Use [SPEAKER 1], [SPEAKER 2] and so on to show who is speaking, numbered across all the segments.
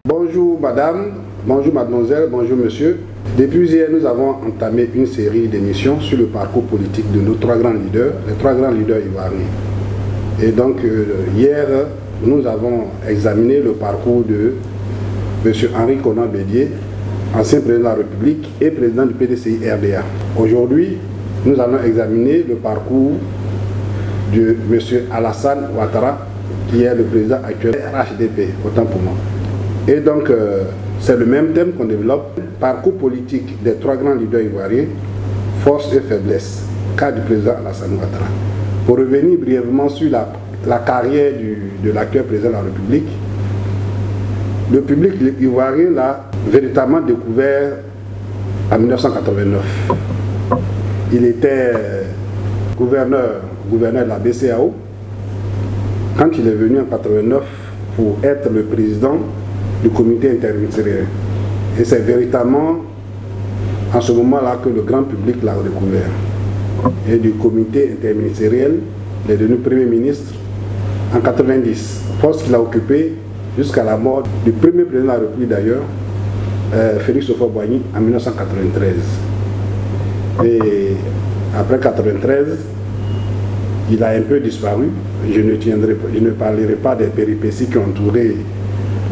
[SPEAKER 1] Bonjour madame, bonjour mademoiselle, bonjour monsieur. Depuis hier, nous avons entamé une série d'émissions sur le parcours politique de nos trois grands leaders, les trois grands leaders ivoiriens. Et donc hier, nous avons examiné le parcours de M. Henri Konan Bédié, ancien président de la République et président du PDCI RDA. Aujourd'hui, nous allons examiner le parcours de M. Alassane Ouattara, qui est le président actuel HDP, autant pour moi. Et donc, c'est le même thème qu'on développe, parcours politique des trois grands leaders ivoiriens, force et faiblesse, cas du président Alassane Ouattara. Pour revenir brièvement sur la carrière de l'actuel président de la République, le public ivoirien l'a véritablement découvert en 1989. Il était gouverneur de la BCEAO quand il est venu en 1989 pour être le président du comité interministériel. Et c'est véritablement en ce moment-là que le grand public l'a découvert. Et du comité interministériel, il est devenu Premier ministre en 1990, poste qu'il a occupé jusqu'à la mort du premier président de la République d'ailleurs, Félix Houphouët-Boigny, en 1993. Et après 1993, il a un peu disparu. Je ne parlerai pas des péripéties qui ont entouré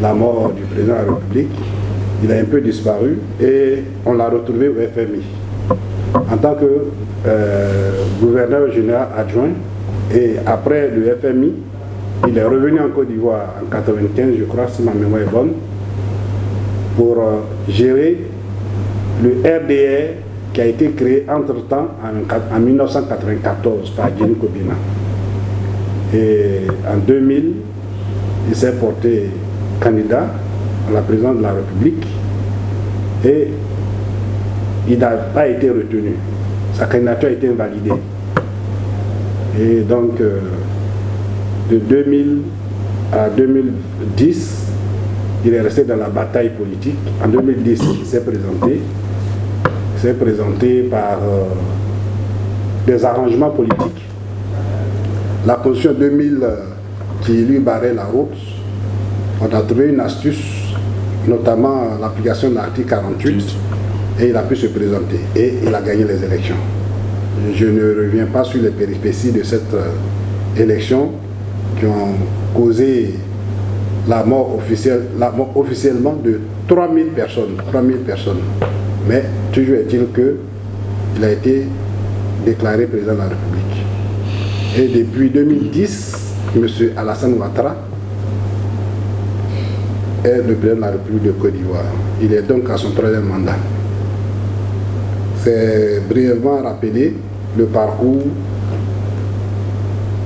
[SPEAKER 1] la mort du président de la République. Il a un peu disparu et on l'a retrouvé au FMI en tant que gouverneur général adjoint. Et après le FMI, il est revenu en Côte d'Ivoire en 1995, je crois, si ma mémoire est bonne, pour gérer le RDR qui a été créé entre-temps en 1994 par Guény Kobina. Et en 2000, il s'est porté candidat à la présidence de la République et il n'a pas été retenu. Sa candidature a été invalidée. Et donc, de 2000 à 2010, il est resté dans la bataille politique. En 2010, il s'est présenté par des arrangements politiques. La Constitution 2000 qui lui barrait la route, on a trouvé une astuce, notamment l'application de l'article 48, et il a pu se présenter. Et il a gagné les élections. Je ne reviens pas sur les péripéties de cette élection qui ont causé la mort officiellement de 3000 personnes. Mais toujours est-il qu'il a été déclaré président de la République. Et depuis 2010, M. Alassane Ouattara est le président de la République de Côte d'Ivoire. Il est donc à son troisième mandat. C'est brièvement rappeler le parcours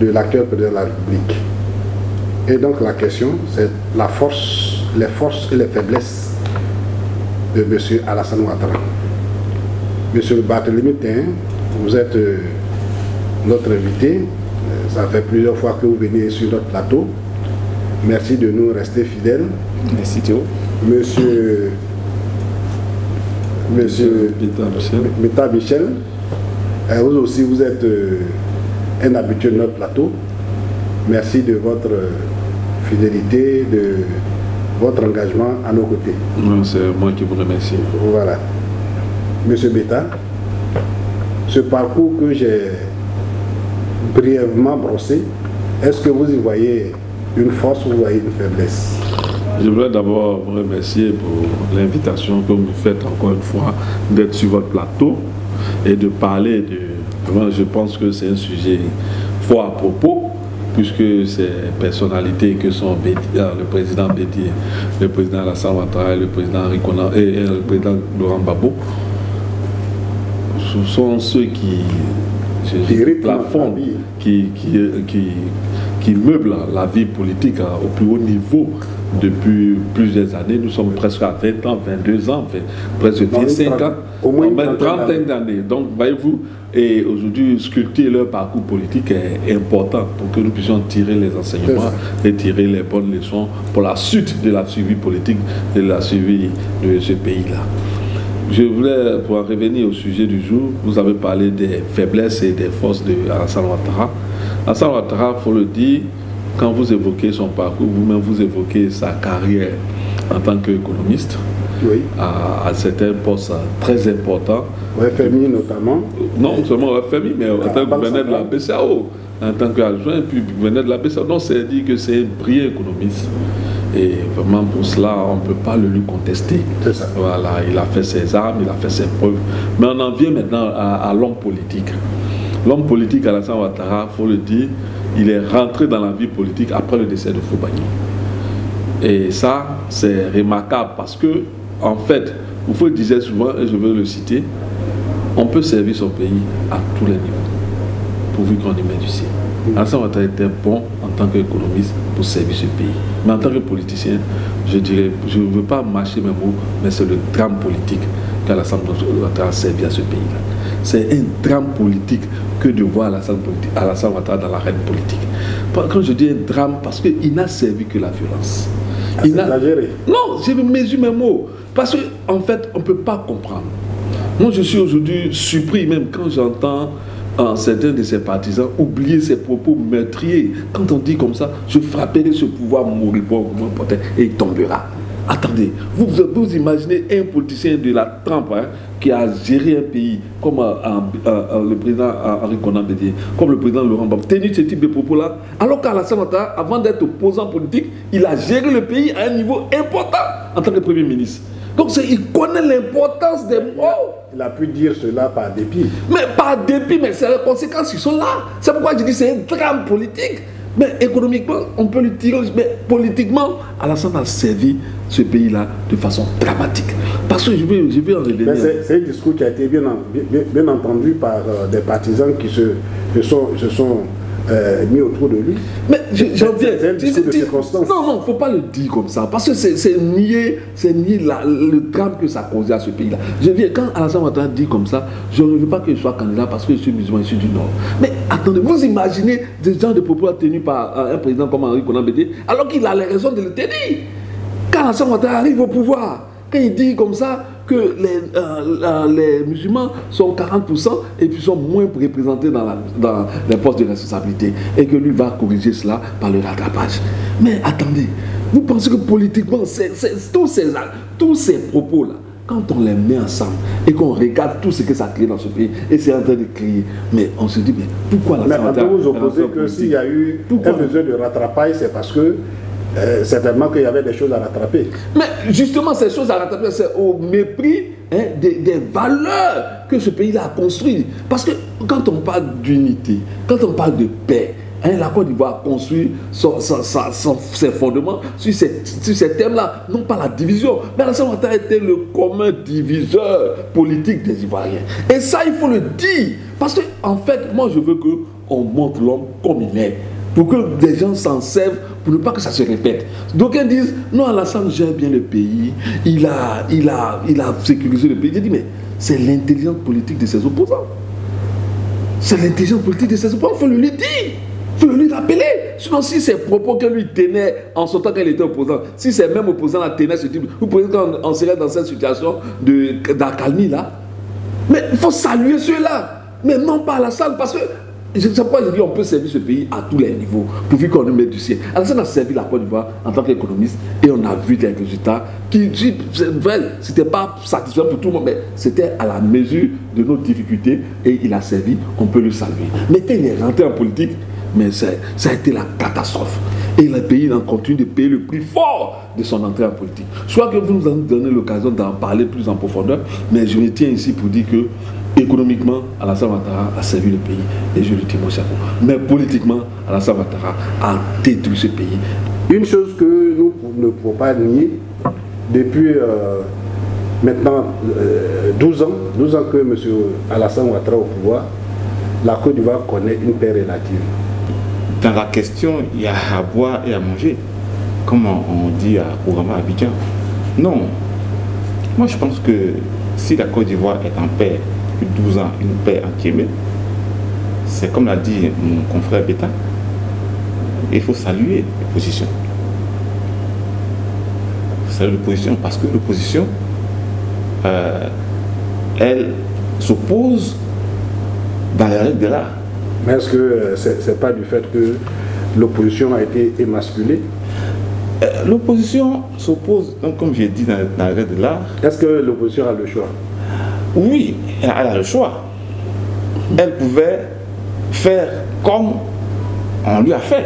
[SPEAKER 1] de l'actuel président de la République. Et donc la question, c'est les forces et les faiblesses de M. Alassane Ouattara. Monsieur Barthélémy Théin, vous êtes notre invité. Ça fait plusieurs fois que vous venez sur notre plateau. Merci de nous rester fidèles.
[SPEAKER 2] Merci Théo.
[SPEAKER 1] Monsieur Beta Michel, vous aussi vous êtes un habitué de notre plateau. Merci de votre fidélité, de votre engagement à nos côtés.
[SPEAKER 2] C'est moi qui vous remercie.
[SPEAKER 1] Voilà. Monsieur Beta, ce parcours que j'ai brièvement brossé, est-ce que vous y voyez une force ou vous voyez une faiblesse?
[SPEAKER 2] Je voudrais d'abord vous remercier pour l'invitation que vous me faites encore une fois d'être sur votre plateau et de parler de... Moi, je pense que c'est un sujet fort à propos, puisque ces personnalités que sont le président Bédié, le président Alassane Ouattara et le président Henri Konan et le président Laurent Gbagbo, ce sont ceux qui plafondent, qui meublent la vie politique au plus haut niveau depuis plusieurs années. Nous sommes presque à 20 ans, 22 ans, presque 25 ans, au moins une trentaine d'années. Donc, voyez-vous, et aujourd'hui, sculpter leur parcours politique est important pour que nous puissions tirer les enseignements et tirer les bonnes leçons pour la suite de la suivi politique, de la suivi de ce pays-là. Je voulais, pour en revenir au sujet du jour, vous avez parlé des faiblesses et des forces de Alassane Ouattara. Alassane Ouattara, il faut le dire, quand vous évoquez son parcours, vous-même vous évoquez sa carrière en tant qu'économiste,
[SPEAKER 1] oui,
[SPEAKER 2] à certains postes très importants.
[SPEAKER 1] Au FMI notamment.
[SPEAKER 2] Non seulement au FMI, mais en tant que gouverneur de la BCAO, en tant qu'adjoint, puis gouverneur de la BCAO. Donc c'est dit que c'est un brillant économiste. Et vraiment pour cela, on ne peut pas le lui contester.
[SPEAKER 1] C'est ça.
[SPEAKER 2] Voilà, il a fait ses armes, il a fait ses preuves. Mais on en vient maintenant à l'homme politique. L'homme politique, Alassane Ouattara, il faut le dire, il est rentré dans la vie politique après le décès de Fubagny. Et ça, c'est remarquable parce que, en fait, Oufou disait souvent, et je veux le citer, on peut servir son pays à tous les niveaux, pourvu qu'on y mette du sien. Alassane Ouattara était bon en tant qu'économiste pour servir ce pays. Mais en tant que politicien, je dirais, je ne veux pas mâcher mes mots, mais c'est le drame politique qu'Alassane Ouattara a servi à ce pays-là. C'est un drame politique que de voir Alassane Ouattara dans l'arène politique. Quand je dis un drame, parce qu'il n'a servi que la violence.
[SPEAKER 1] C'est exagéré.
[SPEAKER 2] Non, je mesure mes mots. Parce qu'en fait, on ne peut pas comprendre. Moi, je suis aujourd'hui surpris, même quand j'entends certains de ses partisans oublier ses propos meurtriers. Quand on dit comme ça, je frapperai ce pouvoir moribond et il tombera. Attendez, vous imaginez un politicien de la trempe qui a géré un pays comme le président Henri Konan Bédié, comme le président Laurent Gbagbo, tenu ce type de propos-là, alors qu'Alassane Ouattara, avant d'être opposant politique, il a géré le pays à un niveau important en tant que Premier ministre. Donc il connaît l'importance des mots.
[SPEAKER 1] Il a pu dire cela par dépit.
[SPEAKER 2] Mais par dépit, mais c'est les conséquences qui sont là. C'est pourquoi je dis que c'est un drame politique. Mais économiquement, on peut le tirer. Mais politiquement, Alassane a servi ce pays-là de façon dramatique. Parce que je vais en revenir.
[SPEAKER 1] C'est un discours qui a été bien entendu par des partisans qui se sont mis autour de lui.
[SPEAKER 2] Mais j'en viens.
[SPEAKER 1] C'est un discours de circonstance.
[SPEAKER 2] Non, il ne faut pas le dire comme ça. Parce que c'est nier le drame que ça a causé à ce pays-là. Je viens, quand Alassane Ouattara dit comme ça, je ne veux pas qu'il soit candidat parce que je suis musulman, je suis du Nord. Mais attendez, vous imaginez des gens de propos tenus par un président comme Henri Konan Bédié, alors qu'il a les raisons de le tenir. Quand Alassane Ouattara arrive au pouvoir, quand il dit comme ça que les musulmans sont 40% et puis sont moins représentés dans les postes de responsabilité et que lui va corriger cela par le rattrapage. Mais attendez, vous pensez que politiquement, tous ces propos-là, quand on les met ensemble et qu'on regarde tout ce que ça crée dans ce pays, et c'est en train de crier, mais on se dit, mais pourquoi la
[SPEAKER 1] santé? Mais vous opposez que s'il y a eu un besoin de rattrapage, c'est parce que certainement qu'il y avait des choses à rattraper.
[SPEAKER 2] Mais justement, ces choses à rattraper, c'est au mépris des valeurs que ce pays-là a construites. Parce que quand on parle d'unité, quand on parle de paix, la Côte d'Ivoire a construit ses fondements sur ces thèmes-là, non pas la division, mais Alassane Ouattara était le commun diviseur politique des Ivoiriens. Et ça, il faut le dire. Parce que, en fait, moi, je veux qu'on montre l'homme comme il est, pour que les gens s'en servent, pour ne pas que ça se répète. Donc ils disent, non, Alassane gère bien le pays, il a sécurisé le pays. Je dis, mais c'est l'intelligence politique de ses opposants. C'est l'intelligence politique de ses opposants, il faut le lui dire. Il faut le lui rappeler. Sinon, si ces propos que lui tenait en son temps qu'il était opposant, si ces mêmes opposants tenaient ce type, vous pouvez qu'on serait dans cette situation d'accalmie là. Mais il faut saluer ceux-là. Mais non pas Alassane, parce que je ne sais pas, je dis on peut servir ce pays à tous les niveaux, pourvu qu'on nous mette du sien. Alassane a servi la Côte d'Ivoire en tant qu'économiste et on a vu des résultats qui, c'était pas satisfaisant pour tout le monde, mais c'était à la mesure de nos difficultés et il a servi, on peut le saluer. Mais quand il est rentré en politique, mais ça a été la catastrophe. Et le pays continue de payer le prix fort de son entrée en politique. Je crois que vous nous avez donné l'occasion d'en parler plus en profondeur, mais je me tiens ici pour dire que économiquement, Alassane Ouattara a servi le pays et je le dis mon chapeau. Mais politiquement, Alassane Ouattara a détruit ce pays.
[SPEAKER 1] Une chose que nous ne pouvons pas nier, depuis maintenant 12 ans que M. Alassane Ouattara est au pouvoir, la Côte d'Ivoire connaît une paix relative.
[SPEAKER 3] Dans la question, il y a à boire et à manger, comme on dit à Ourama Abidjan. Non. Moi, je pense que si la Côte d'Ivoire est en paix depuis 12 ans, une paix en Kémé, c'est comme l'a dit mon confrère Beta, il faut saluer l'opposition. Il faut saluer l'opposition parce que l'opposition, elle s'oppose dans les règles de l'art.
[SPEAKER 1] Mais est-ce que ce n'est pas du fait que l'opposition a été émasculée?
[SPEAKER 3] L'opposition s'oppose, donc comme j'ai dit dans la règle de l'art.
[SPEAKER 1] Est-ce que l'opposition a le choix?
[SPEAKER 3] Oui, elle a le choix. Elle pouvait faire comme on lui a fait.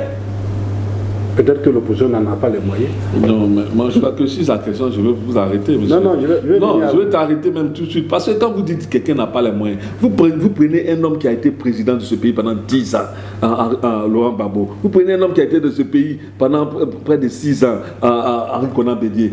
[SPEAKER 1] Peut-être que l'opposition n'en a pas les moyens.
[SPEAKER 2] Non, mais moi je crois que si la question, je vais vous arrêter, monsieur.
[SPEAKER 1] Non,
[SPEAKER 2] je vais t'arrêter même tout de suite. Parce que quand vous dites que quelqu'un n'a pas les moyens, vous prenez un homme qui a été président de ce pays pendant 10 ans, Laurent Gbagbo. Vous prenez un homme qui a été de ce pays pendant près de 6 ans, Henri Konan Bédié.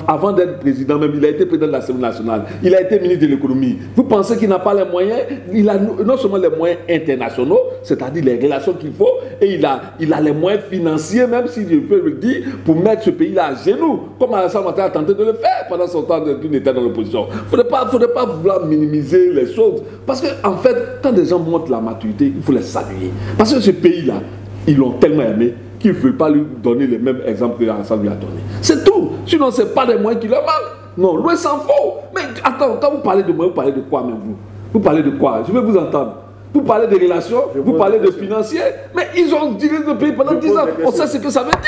[SPEAKER 2] Avant d'être président même, il a été président de l'Assemblée nationale. Il a été ministre de l'économie. Vous pensez qu'il n'a pas les moyens? Il a non seulement les moyens internationaux, c'est-à-dire les relations qu'il faut, et il a les moyens financiers même, si je peux le dire, pour mettre ce pays-là à genoux, comme Alassane Ouattara a tenté de le faire pendant son temps qu'il était dans l'opposition. Il ne faudrait pas vouloir minimiser les choses. Parce qu'en fait, quand des gens montrent la maturité, il faut les saluer. Parce que ce pays-là, ils l'ont tellement aimé qu'ils ne veulent pas lui donner les mêmes exemples que Alassane lui a donné. C'est tout. Sinon, ce n'est pas des moyens qui leur manquent. Non, loin s'en faut. Mais attends, quand vous parlez de moyens, vous parlez de quoi même vous? Vous parlez de quoi? Je vais vous entendre. Vous parlez de relations, vous parlez de financiers, mais ils ont dirigé le pays pendant 10 ans. On sait ce que ça veut dire.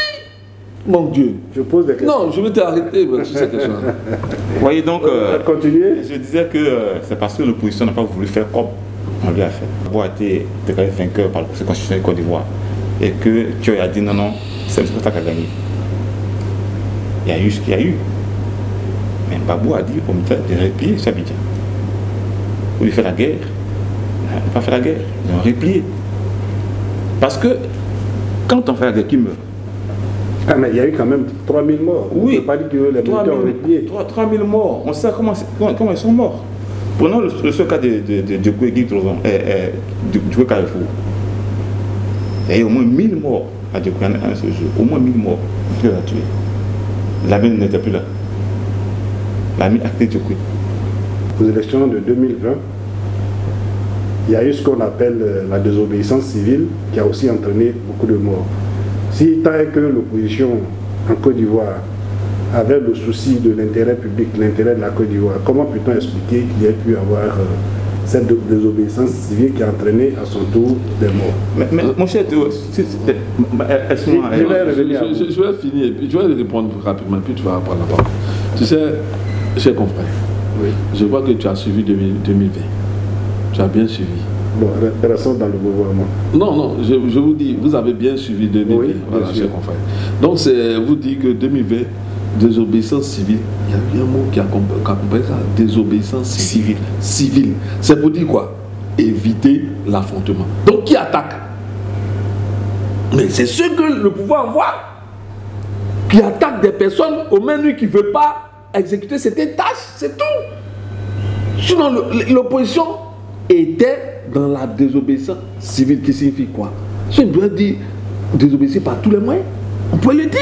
[SPEAKER 2] Mon Dieu.
[SPEAKER 1] Je pose des questions.
[SPEAKER 2] Non, je vais t'arrêter sur cette question.
[SPEAKER 3] Vous voyez donc,
[SPEAKER 1] continuer.
[SPEAKER 3] Je disais que c'est parce que l'opposition n'a pas voulu faire comme on lui a fait. Gbagbo a été déclaré vainqueur par le Conseil constitutionnel de Côte d'Ivoire et que Thioye a dit non, non, c'est le spectacle qui a gagné. Il y a eu ce qu'il y a eu. Mais Gbagbo a dit au militaire de replier sur Abidjan. Vous lui faites la guerre. Ils n'ont pas fait la guerre, ils ont replié. Parce que quand on fait la guerre, qui meurt?
[SPEAKER 1] Ah, mais il y a eu quand même 3000 morts.
[SPEAKER 3] Oui.
[SPEAKER 1] On ne peut pas dire que les militaires ont replié.
[SPEAKER 3] 3000 morts. On sait comment ils sont morts. Prenons le seul cas de Djokwe Djokwe Carrefour. Il y a eu au moins 1000 morts à Djokwe en un seul jour. Au moins 1000 morts. On l'a tué. La mine n'était plus là. La mine actée Djokwe.
[SPEAKER 1] Aux élections de 2020, il y a eu ce qu'on appelle la désobéissance civile qui a aussi entraîné beaucoup de morts. Si tant est que l'opposition en Côte d'Ivoire avait le souci de l'intérêt public, l'intérêt de la Côte d'Ivoire, comment peut-on expliquer qu'il y ait pu avoir cette désobéissance civile qui a entraîné à son tour des morts?
[SPEAKER 3] Mais mon cher Théo,
[SPEAKER 2] je vais finir, je vais répondre rapidement, puis tu vas prendre la parole. Tu sais, cher confrère, oui. Je vois que tu as suivi 2020. Tu as bien suivi.
[SPEAKER 1] Bon, restons dans le gouvernement.
[SPEAKER 2] Non, je vous dis, vous avez bien suivi 2020. Oui, voilà, cher confrère. Donc, vous dites que 2020, désobéissance civile, il y a eu un mot qui accompagne ça, désobéissance civile. Civile. C'est pour dire quoi? Éviter l'affrontement. Donc, qui attaque? Mais c'est ce que le pouvoir envoie. Qui attaque des personnes au menu qui ne veulent pas exécuter cette tâche, c'est tout. Sinon, l'opposition était dans la désobéissance civile, qui signifie quoi? Je dois dire désobéir par tous les moyens. On peut le dire.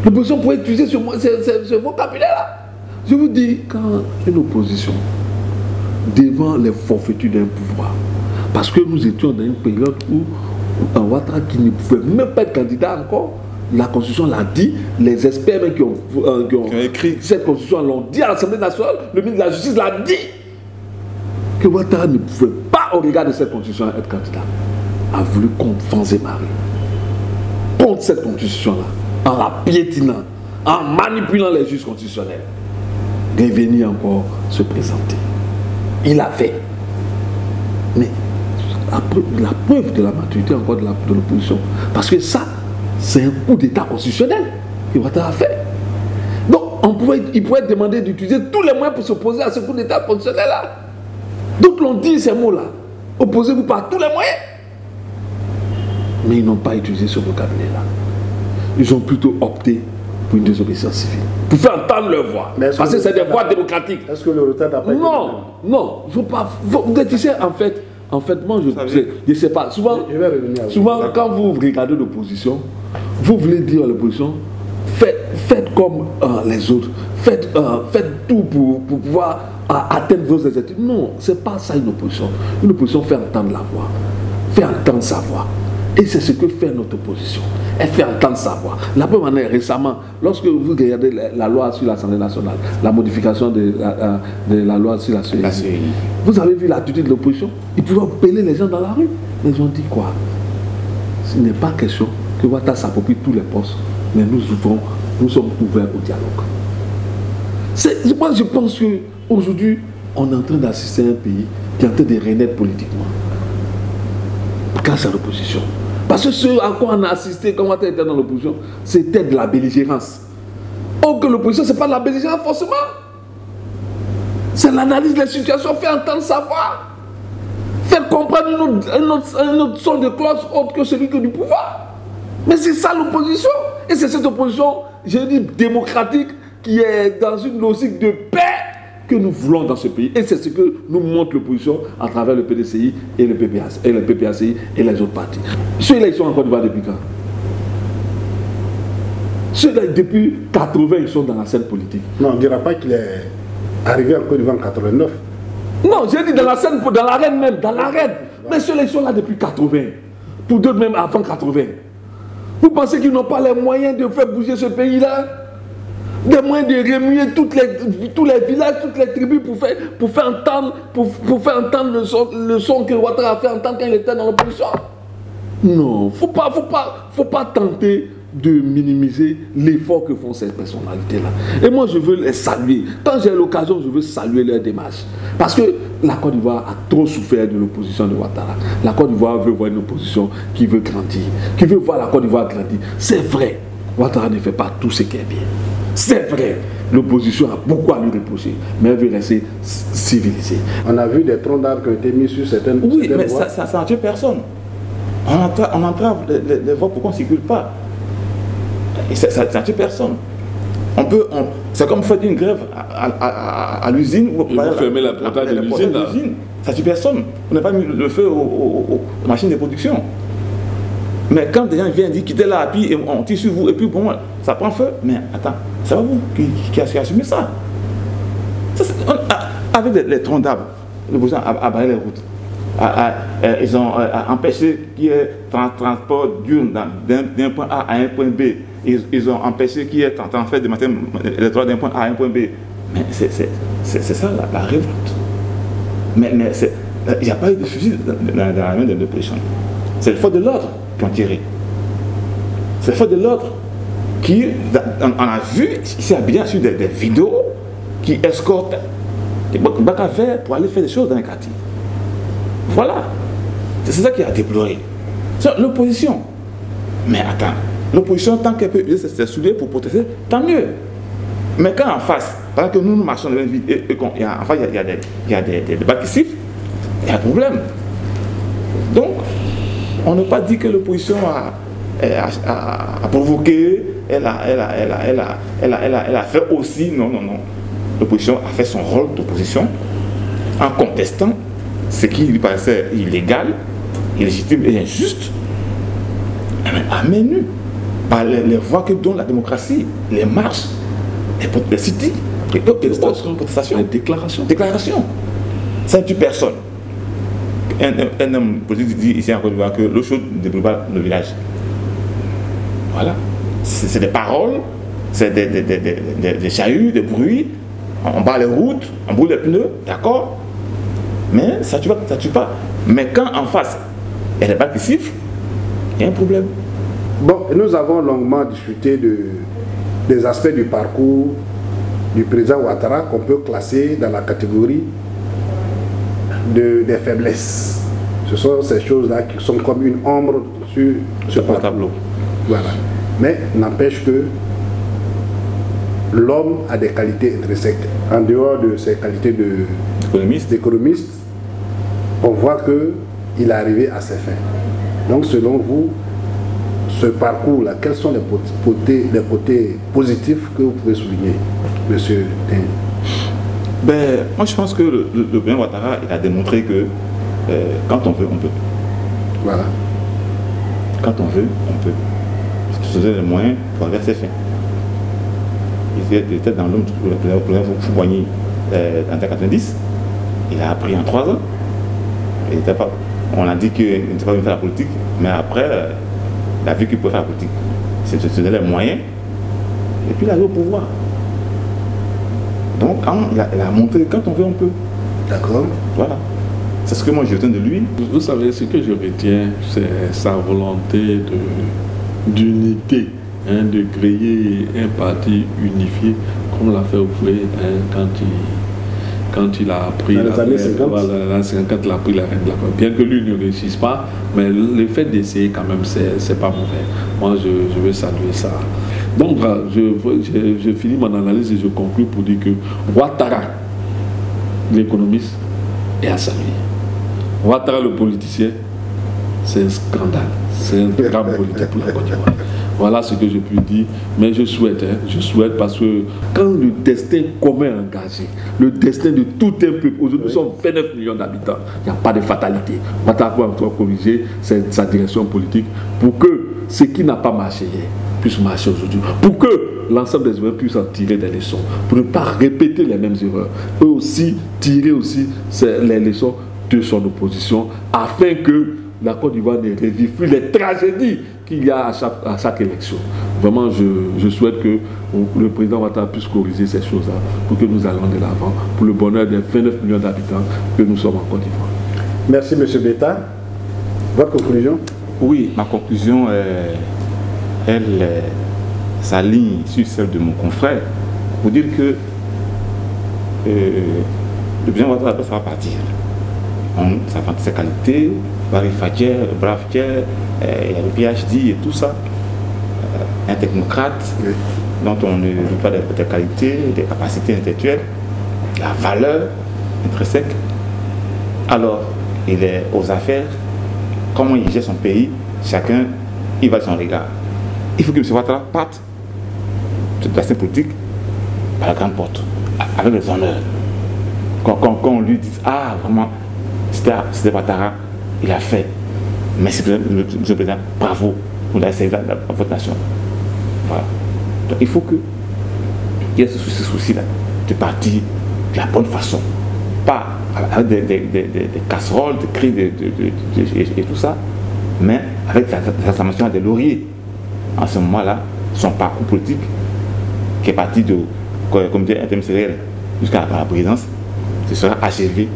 [SPEAKER 2] L'opposition pourrait utiliser ce vocabulaire-là. Je vous dis, quand une opposition, devant les forfaitures d'un pouvoir, parce que nous étions dans une période où un Ouattara qui ne pouvait même pas être candidat encore, la Constitution l'a dit, les experts même qui ont écrit cette Constitution l'ont dit à l'Assemblée nationale, le ministre de la Justice l'a dit, que Ouattara ne pouvait pas, au regard de cette Constitution, être candidat. A voulu contre Fanzé-Marie, contre cette Constitution-là, en la piétinant, en manipulant les juges constitutionnels, revenir encore se présenter. Il a fait. Mais la preuve de la maturité encore de l'opposition, parce que ça, c'est un coup d'État constitutionnel que Ouattara a fait. Donc, il pourrait demander d'utiliser tous les moyens pour s'opposer à ce coup d'État constitutionnel-là. D'autres l'ont dit ces mots-là. Opposez-vous par tous les moyens. Mais ils n'ont pas utilisé ce vocabulaire-là. Ils ont plutôt opté pour une désobéissance civile. Pour faire entendre leur voix. Parce que c'est des voix démocratiques.
[SPEAKER 1] Est-ce que le retard n'a pas été...
[SPEAKER 2] Non. Il ne faut pas... Tu sais, en fait, moi, je ne sais pas. Souvent, quand vous regardez l'opposition, vous voulez dire à l'opposition, faites comme les autres. Faites tout pour pouvoir atteindre vos objectifs. Non, ce n'est pas ça une opposition. Une opposition fait entendre la voix. Fait entendre sa voix. Et c'est ce que fait notre opposition. Elle fait entendre sa voix. La première année, récemment, lorsque vous regardez la loi sur l'Assemblée nationale, la modification de la loi sur la CEI, vous avez vu l'attitude de l'opposition? Ils pouvaient appeler les gens dans la rue. Mais ils ont dit quoi? Ce n'est pas question que Ouattara s'approprie tous les postes, mais nous ouvrons nous sommes ouverts au dialogue. Moi, je pense qu'aujourd'hui, on est en train d'assister à un pays qui est en train de renaître politiquement. Grâce à l'opposition. Parce que ce à quoi on a assisté quand on était dans l'opposition, c'était de la belligérance. Or que l'opposition, ce n'est pas de la belligérance forcément. C'est l'analyse des situations, faire entendre sa voix. Faire comprendre un autre son de cloche autre que celui du pouvoir. Mais c'est ça l'opposition. Et c'est cette opposition, je dis démocratique, qui est dans une logique de paix que nous voulons dans ce pays. Et c'est ce que nous montre l'opposition à travers le PDCI et le PPACI et les autres partis. Ceux-là, ils sont en Côte d'Ivoire depuis quand? Ceux-là, depuis 80, ils sont dans la scène politique.
[SPEAKER 1] Non, on ne dira pas qu'il est arrivé en Côte d'Ivoire en 89.
[SPEAKER 2] Non, j'ai dit dans la scène, dans l'arène même, dans l'arène. Mais ceux-là, ils sont là depuis 80. Pour d'autres même avant 80. Vous pensez qu'ils n'ont pas les moyens de faire bouger ce pays-là? Des moyens de remuer tous les villages, toutes les tribus pour faire entendre le son que Ouattara a fait entendre quand il était dans l'opposition. Non, faut pas tenter de minimiser l'effort que font ces personnalités-là. Et moi, je veux les saluer. Quand j'ai l'occasion, je veux saluer leur démarche. Parce que la Côte d'Ivoire a trop souffert de l'opposition de Ouattara. La Côte d'Ivoire veut voir une opposition qui veut grandir, qui veut voir la Côte d'Ivoire grandir. C'est vrai, Ouattara ne fait pas tout ce qui est bien. C'est vrai, l'opposition a beaucoup à lui reprocher, mais elle veut rester civilisée.
[SPEAKER 1] On a vu des troncs d'arbres qui ont été mis sur certaines voies.
[SPEAKER 3] Oui, mais ça n'a tué personne. On entrave les voies pour qu'on ne circule pas. Et ça n'a tué personne. C'est comme faire une grève à l'usine.
[SPEAKER 2] Vous fermez la portail de l'usine.
[SPEAKER 3] Ça ne tue personne. On n'a pas mis le feu aux machines de production. Mais quand des gens viennent dire quittez là, puis on tire sur vous, et puis bon, ça prend feu. Mais attends, c'est pas vous qui assumez ça. Avec les troncs d'arbres, le président a barré les routes. Ils ont empêché qu'il y ait transport d'urne d'un point A à un point B. Ils ont empêché qu'il y ait transfert de matériel électoral d'un point A à un point B. Mais c'est ça la révolte. Mais il n'y a pas eu de fusil dans la main de l'opposition. C'est le force de l'ordre qui ont tiré. C'est le force de l'ordre qui, on a vu ici à Abidjan sur des vidéos qui escortent des bacs à verre pour aller faire des choses dans les quartiers. Voilà. C'est ça qui a déploré. C'est l'opposition. Mais attends, l'opposition, tant qu'elle peut utiliser ses souliers pour protester, tant mieux. Mais quand en face, pendant que nous marchons dans les vides et qu'il y a des débats qui sifflent, il y a un problème. Donc, on n'a pas dit que l'opposition a provoqué, elle a fait aussi. Non. L'opposition a fait son rôle d'opposition en contestant ce qui lui paraissait illégal, illégitime et injuste, à main nue, par les voies que donne la démocratie, les marches, les cités, les autres protestations,
[SPEAKER 2] les déclarations.
[SPEAKER 3] Ça ne tue personne. Un homme politique dit ici en Côte d'Ivoire que l'eau chaude ne brûle pas le village. Voilà. C'est des paroles, c'est des chahuts, des bruits, on bat les routes, on brûle les pneus, d'accord? Mais ça ne tue pas. Mais quand en face, il y a des balles qui sifflent, il y a un problème.
[SPEAKER 1] Bon, nous avons longuement discuté des aspects du parcours du président Ouattara qu'on peut classer dans la catégorie des faiblesses. Ce sont ces choses-là qui sont comme une ombre sur ce tableau. Voilà. Mais n'empêche que l'homme a des qualités intrinsèques. En dehors de ses qualités d'économiste, on voit qu'il est arrivé à ses fins. Donc selon vous, ce parcours-là, quels sont les côtés positifs que vous pouvez souligner, M. Teng?
[SPEAKER 3] Moi je pense que le président Ouattara il a démontré que quand on veut, on peut.
[SPEAKER 1] Voilà.
[SPEAKER 3] Quand on veut, on peut. Se donner les moyens pour arriver à ses fins. Il était dans l'homme le président Fouboigny en 1990. Il a appris en 3 ans. On a dit qu'il n'était pas venu faire la politique, mais après, il a vu qu'il pouvait faire la politique. C'est de se donner les moyens, et puis il a eu au pouvoir. Donc, il a montré que quand on veut, on peut.
[SPEAKER 1] D'accord.
[SPEAKER 3] Voilà. C'est ce que moi je retiens de lui.
[SPEAKER 2] Vous savez, ce que je retiens, c'est sa volonté d'unité de créer un parti unifié, comme l'a fait Oufoué quand il a pris
[SPEAKER 1] la reine
[SPEAKER 2] de la Côte. Bien que lui ne réussisse pas, mais le fait d'essayer quand même, c'est pas mauvais. Moi, je veux saluer ça. Donc, je finis mon analyse et je conclue pour dire que Ouattara, l'économiste, est à saluer. Ouattara, le politicien, c'est un scandale. C'est un drame politique pour la Côte d'Ivoire. Voilà ce que je puis dire. Mais je souhaite parce que quand le destin commun est engagé, le destin de tout un peuple, aujourd'hui nous sommes 29 millions d'habitants, il n'y a pas de fatalité. Ouattara doit corriger sa direction politique pour que ce qui n'a pas marché hier puisse marcher aujourd'hui. Pour que l'ensemble des erreurs puissent en tirer des leçons. Pour ne pas répéter les mêmes erreurs. Eux aussi, tirer aussi les leçons de son opposition afin que la Côte d'Ivoire ne revive plus les tragédies qu'il y a à chaque élection. Vraiment, je souhaite que le président Ouattara puisse corriger ces choses-là pour que nous allions de l'avant, pour le bonheur des 29 millions d'habitants que nous sommes en Côte d'Ivoire.
[SPEAKER 1] Merci, M. Betta. Votre conclusion? Oui,
[SPEAKER 3] ma conclusion, elle s'aligne sur celle de mon confrère pour dire que le président Ouattara ça va partir. Ça va ses qualités, Barry Fadjer, Brave Fadjer, il y a le PhD et tout ça, un technocrate dont on ne veut pas des qualités, des capacités intellectuelles, la valeur intrinsèque. Alors, il est aux affaires, comment il gère son pays, chacun, il va de son regard. Il faut que M. Ouattara parte de la scène politique par la grande porte, avec les honneurs. Quand on lui dit, ah, vraiment, c'était Ouattara, il a fait. Merci, M. le Président, bravo, vous avez servi votre nation. Voilà. Donc il faut qu'il y ait ce souci-là de partir de la bonne façon. Pas avec des casseroles, des cris et tout ça, mais avec la transformation des lauriers. En ce moment-là, son parcours politique, qui est parti de comité interministériel jusqu'à la présidence, ce sera achevé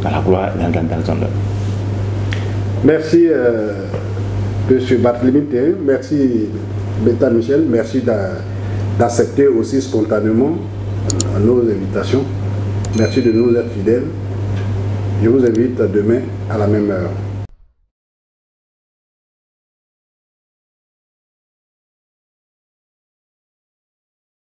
[SPEAKER 3] dans la gloire et dans le honneur.
[SPEAKER 1] Merci M. Barthélémy Théin, merci Betta Michel, merci d'accepter aussi spontanément nos invitations. Merci de nous être fidèles. Je vous invite demain à la même heure.